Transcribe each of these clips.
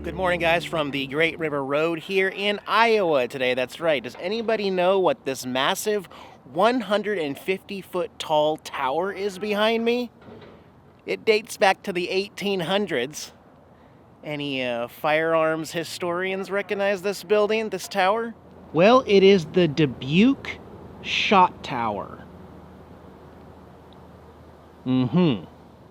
Good morning, guys, from the Great River Road here in Iowa today. That's right. Does anybody know what this massive 150-foot tall tower is behind me? It dates back to the 1800s. Any firearms historians recognize this building, this tower? Well, it is the Dubuque Shot Tower.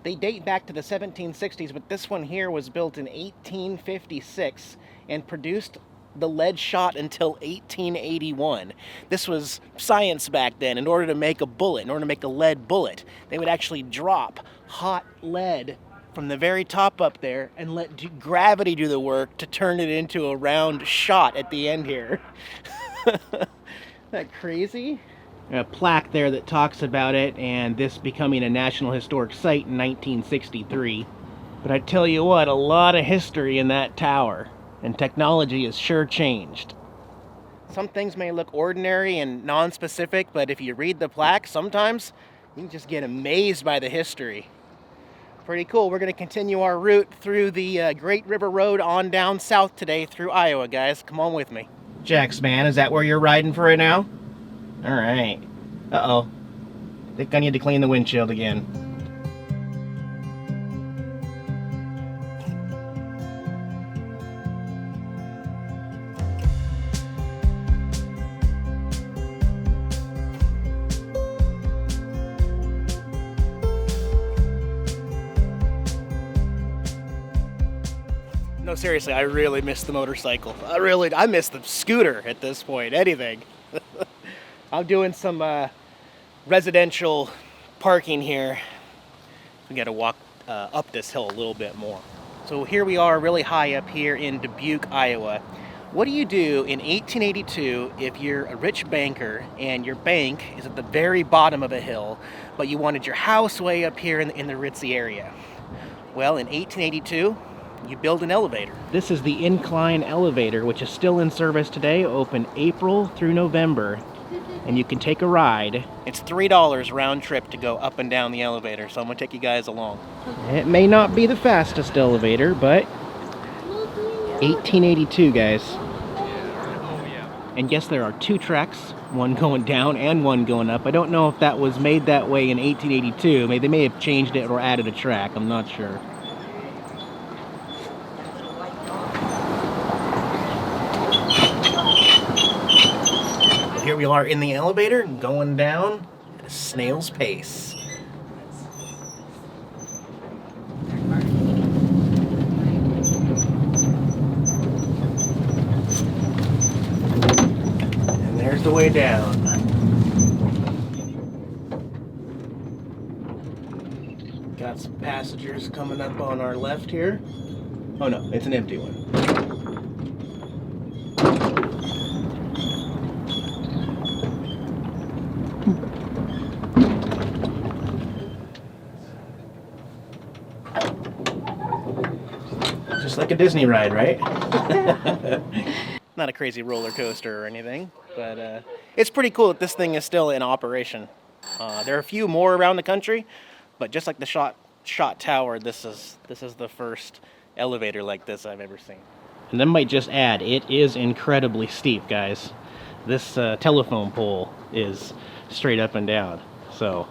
They date back to the 1760s, but this one here was built in 1856 and produced the lead shot until 1881. This was science back then. In order to make a bullet, in order to make a lead bullet, they would actually drop hot lead from the very top up there and let gravity do the work to turn it into a round shot at the end here. Isn't that crazy? A plaque there that talks about it and this becoming a National Historic Site in 1963. But I tell you what, a lot of history in that tower, and technology has sure changed. Some things may look ordinary and non-specific, but if you read the plaque, sometimes you can just get amazed by the history. Pretty cool. We're going to continue our route through the Great River Road on down south today through Iowa, guys. Come on with me. Jax, man, is that where you're riding for right now? All right. Uh-oh. Think I need to clean the windshield again. No, seriously, I really miss the motorcycle. I miss the scooter at this point, anything. I'm doing some residential parking here. We got to walk up this hill a little bit more. So here we are really high up here in Dubuque, Iowa. What do you do in 1882 if you're a rich banker and your bank is at the very bottom of a hill, but you wanted your house way up here in the ritzy area? Well, in 1882, you build an elevator. This is the Incline Elevator, which is still in service today, open April through November. And you can take a ride. It's $3 round trip to go up and down the elevator, so I'm gonna take you guys along. It may not be the fastest elevator, but 1882, guys. And yes, there are two tracks, one going down and one going up. I don't know if that was made that way in 1882. Maybe they may have changed it or added a track, I'm not sure. Here we are in the elevator, going down at a snail's pace. And there's the way down. Got some passengers coming up on our left here. Oh no, it's an empty one. Just like a Disney ride, right? Not a crazy roller coaster or anything, but it's pretty cool that this thing is still in operation. There are a few more around the country, but just like the Shot Tower, this is the first elevator like this I've ever seen. And then might just add, it is incredibly steep, guys. This telephone pole is straight up and down, so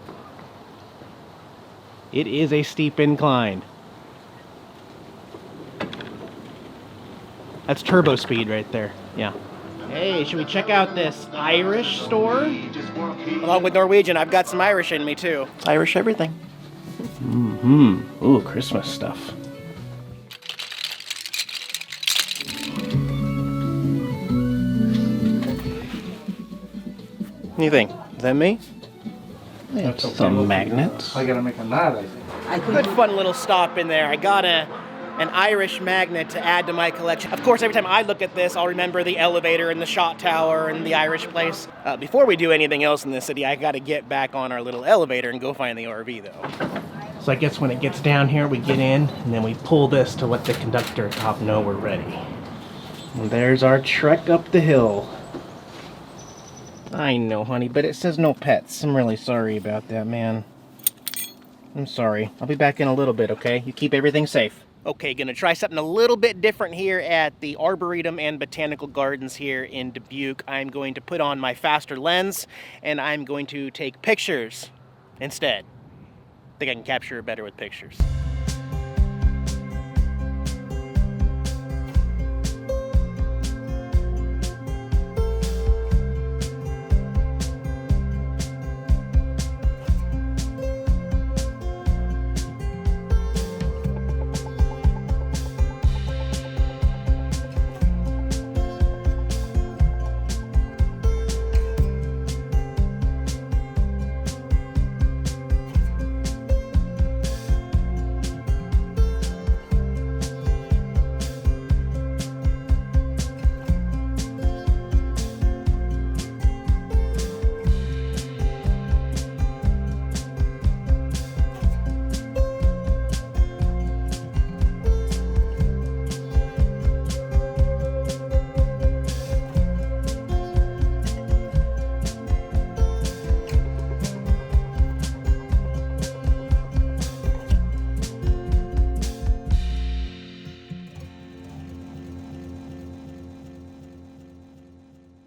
it is a steep incline. That's turbo speed right there, yeah. Hey, should we check out this Irish store? Along with Norwegian, I've got some Irish in me too. Irish everything. Ooh, Christmas stuff. What do you think? Is that me? That's some magnets. I gotta make a knot, I think. Good fun little stop in there. I got an Irish magnet to add to my collection. Of course, every time I look at this, I'll remember the elevator and the shot tower and the Irish place. Before we do anything else in this city, I gotta get back on our little elevator and go find the RV, though. So I guess when it gets down here, we get in, and then we pull this to let the conductor at top know we're ready. And there's our trek up the hill. I know, honey, but it says no pets. I'm really sorry about that, man. I'm sorry. I'll be back in a little bit, okay? You keep everything safe. Okay, gonna try something a little bit different here at the Arboretum and Botanical Gardens here in Dubuque. I'm going to put on my faster lens and I'm going to take pictures instead. I think I can capture it better with pictures.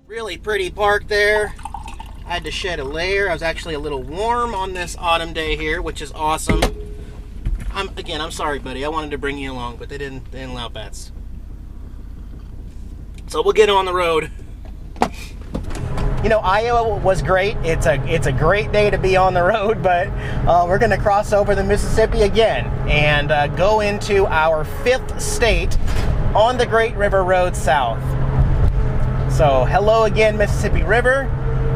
Really pretty park there. I had to shed a layer. I was actually a little warm on this autumn day here, which is awesome. I'm sorry, buddy. I wanted to bring you along, but they didn't allow pets. So we'll get on the road. You know, Iowa was great. It's a great day to be on the road, but we're going to cross over the Mississippi again and go into our 5th state on the Great River Road South. So hello again, Mississippi River,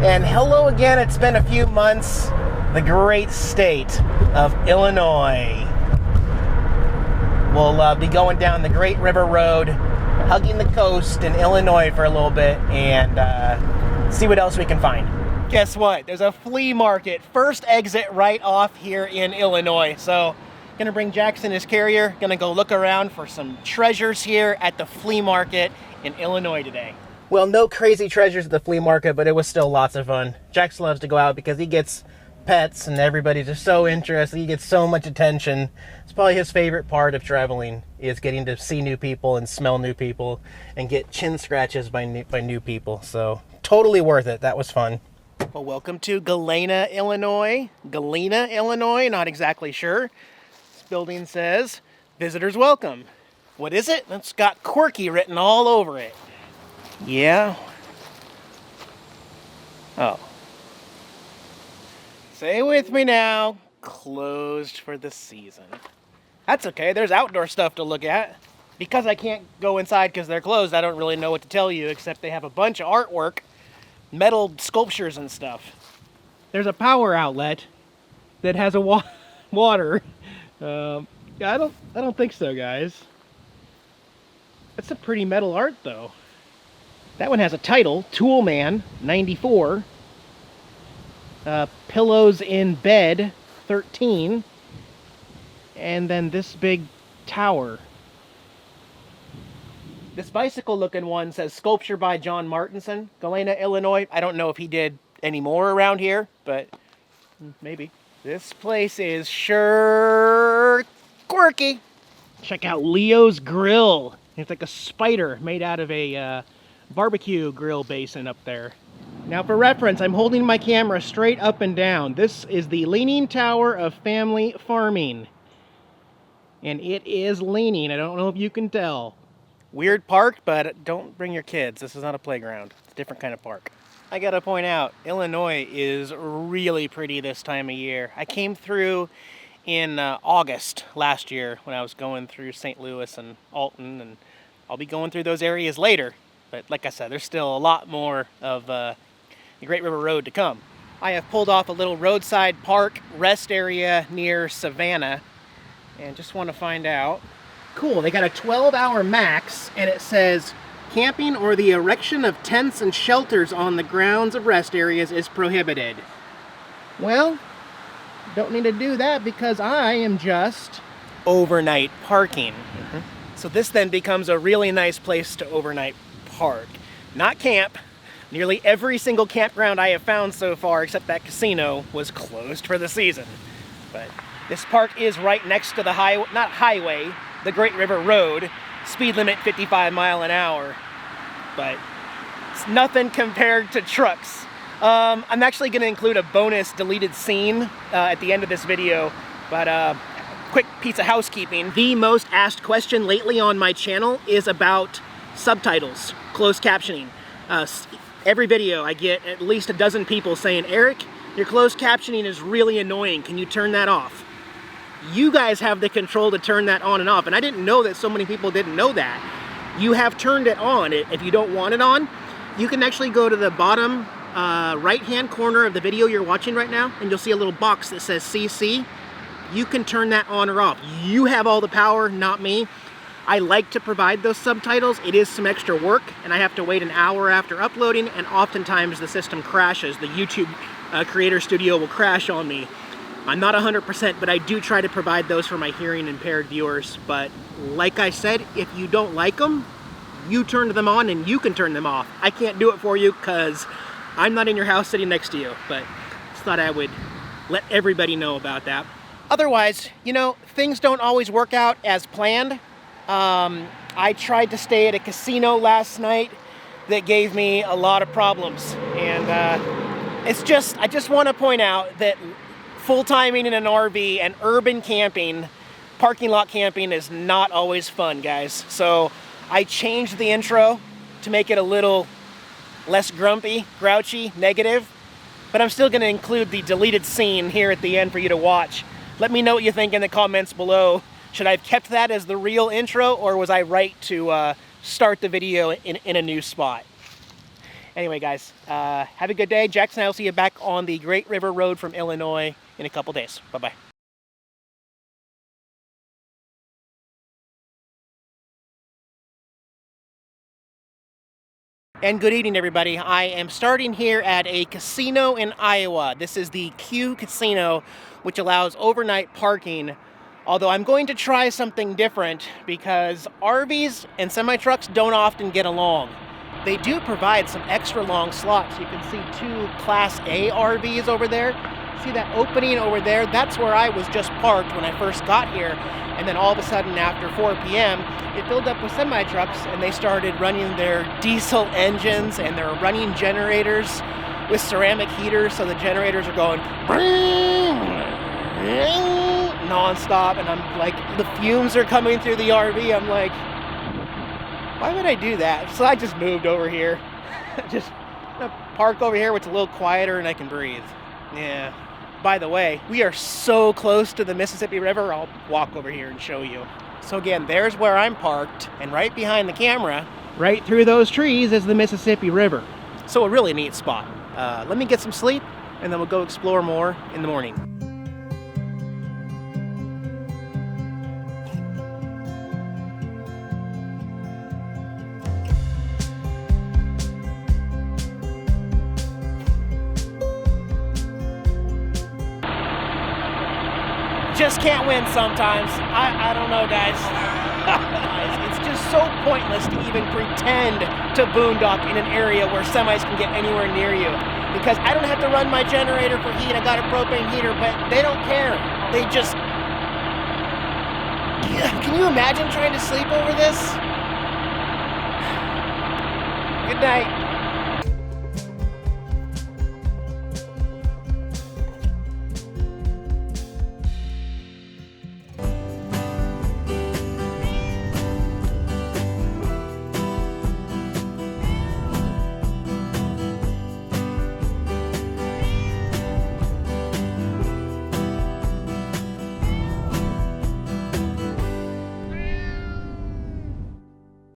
and hello again, it's been a few months, the great state of Illinois. We'll be going down the Great River Road, hugging the coast in Illinois for a little bit, and see what else we can find. Guess what? There's a flea market, first exit right off here in Illinois. So, gonna bring Jackson his carrier, gonna go look around for some treasures here at the flea market in Illinois today. Well, no crazy treasures at the flea market, but it was still lots of fun. Jax loves to go out because he gets pets and everybody's just so interested. He gets so much attention. It's probably his favorite part of traveling is getting to see new people and smell new people and get chin scratches by new people. So totally worth it. That was fun. Well, welcome to Galena, Illinois. Galena, Illinois, not exactly sure. This building says, visitors welcome. What is it? It's got quirky written all over it. Yeah. Oh. Say with me now. Closed for the season. That's okay. There's outdoor stuff to look at. Because I can't go inside because they're closed, I don't really know what to tell you, except they have a bunch of artwork, metal sculptures and stuff. There's a power outlet that has a water. I don't think so, guys. That's a pretty metal art, though. That one has a title, Toolman, 94. Pillows in Bed, 13. And then this big tower. This bicycle-looking one says Sculpture by John Martinson, Galena, Illinois. I don't know if he did any more around here, but maybe. This place is sure quirky. Check out Leo's Grill. It's like a spider made out of a barbecue grill basin up there. Now for reference, I'm holding my camera straight up and down. This is the Leaning Tower of Family Farming. And it is leaning. I don't know if you can tell. Weird park, but don't bring your kids. This is not a playground. It's a different kind of park. I gotta point out, Illinois is really pretty this time of year. I came through in August last year when I was going through St. Louis and Alton, and I'll be going through those areas later. But like I said, there's still a lot more of the Great River Road to come. I have pulled off a little roadside park rest area near Savannah and just want to find out. Cool, they got a 12-hour max and it says camping or the erection of tents and shelters on the grounds of rest areas is prohibited. Well, don't need to do that because I am just overnight parking. So this then becomes a really nice place to overnight park. Not camp. Nearly every single campground I have found so far, except that casino, was closed for the season. But this park is right next to the highway, not highway, the Great River Road, speed limit 55 mile an hour, but it's nothing compared to trucks. I'm actually going to include a bonus deleted scene at the end of this video, but quick piece of housekeeping. The most asked question lately on my channel is about subtitles, closed captioning. Every video I get at least a dozen people saying, Eric, your closed captioning is really annoying. Can you turn that off? You guys have the control to turn that on and off, and I didn't know that so many people didn't know that. You have turned it on. If you don't want it on, you can actually go to the bottom right-hand corner of the video you're watching right now, and you'll see a little box that says CC. You can turn that on or off. You have all the power, not me. I like to provide those subtitles. It is some extra work, and I have to wait an hour after uploading, and oftentimes the system crashes. The YouTube Creator Studio will crash on me. I'm not 100%, but I do try to provide those for my hearing impaired viewers. But like I said, if you don't like them, you turn them on and you can turn them off. I can't do it for you because I'm not in your house sitting next to you, but just thought I would let everybody know about that. Otherwise, you know, things don't always work out as planned. I tried to stay at a casino last night that gave me a lot of problems. And I just want to point out that full-timing in an RV and urban camping, parking lot camping is not always fun, guys. So I changed the intro to make it a little less grumpy, grouchy, negative, but I'm still going to include the deleted scene here at the end for you to watch. Let me know what you think in the comments below. Should I have kept that as the real intro, or was I right to start the video in a new spot? Anyway, guys, have a good day. Jackson, I'll see you back on the Great River Road from Illinois in a couple days. Bye-bye. And good evening, everybody. I am starting here at a casino in Iowa. This is the Q Casino, which allows overnight parking. Although I'm going to try something different because RVs and semi-trucks don't often get along. They do provide some extra long slots. You can see 2 Class A RVs over there. See that opening over there? That's where I was just parked when I first got here. And then all of a sudden after 4 p.m., it filled up with semi-trucks and they started running their diesel engines and they're running generators with ceramic heaters. So the generators are going non-stop, and I'm like, the fumes are coming through the RV. I'm like, why would I do that? So I just moved over here. Just park over here where it's a little quieter and I can breathe. Yeah. By the way, we are so close to the Mississippi River, I'll walk over here and show you. So again, there's where I'm parked, and right behind the camera, right through those trees, is the Mississippi River. So a really neat spot. Let me get some sleep, and then we'll go explore more in the morning. Just can't win sometimes. I don't know, guys. It's just so pointless to even pretend to boondock in an area where semis can get anywhere near you. Because I don't have to run my generator for heat. I got a propane heater, but they don't care. They just... Can you imagine trying to sleep over this? Good night.